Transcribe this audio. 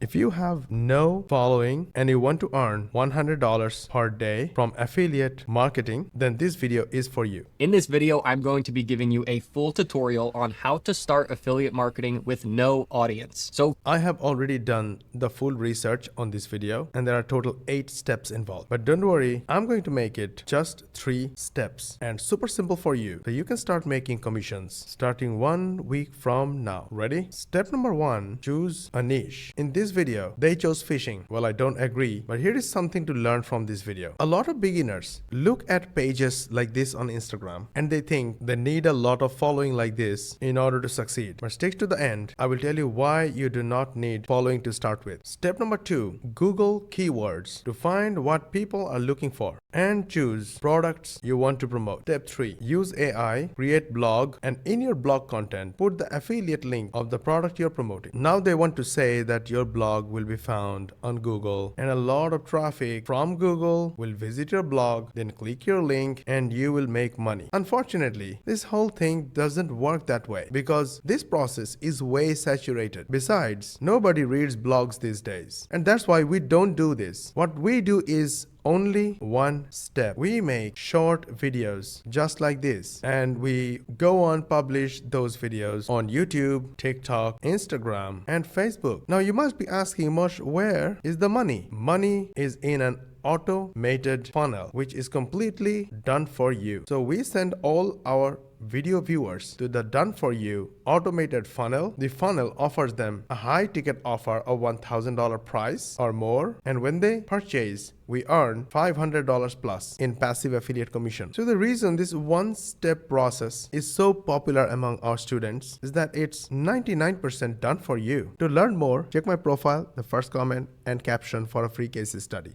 If you have no following and you want to earn $100 per day from affiliate marketing, then this video is for you. In this video, I'm going to be giving you a full tutorial on how to start affiliate marketing with no audience. So I have already done the full research on this video and there are total 8 steps involved. But don't worry, I'm going to make it just 3 steps and super simple for you. So you can start making commissions starting 1 week from now. Ready? Step number 1, choose a niche. In this video, they chose fishing. Well, I don't agree, but here is something to learn from this video. A lot of beginners look at pages like this on Instagram and they think they need a lot of following like this in order to succeed. But stick to the end. I will tell you why you do not need following to start with. Step number 2, Google keywords to find what people are looking for and choose products you want to promote. Step 3, use AI, create blog, and in your blog content, put the affiliate link of the product you're promoting. Now they want to say that your blog will be found on Google and a lot of traffic from Google will visit your blog, then click your link and you will make money. Unfortunately, this whole thing doesn't work that way because this process is way saturated. Besides, nobody reads blogs these days. And that's why we don't do this. What we do is only one step. We make short videos just like this and we go on publish those videos on YouTube, TikTok, Instagram, and Facebook. Now you must be asking, Mosh, where is the money? Money is in an automated funnel which is completely done for you. So we send all our video viewers to the done for you automated funnel. The funnel offers them a high ticket offer of $1,000 price or more, and when they purchase we earn $500 plus in passive affiliate commission. So the reason this one step process is so popular among our students is that it's 99% done for you. To learn more, check my profile, the first comment and caption for a free case study.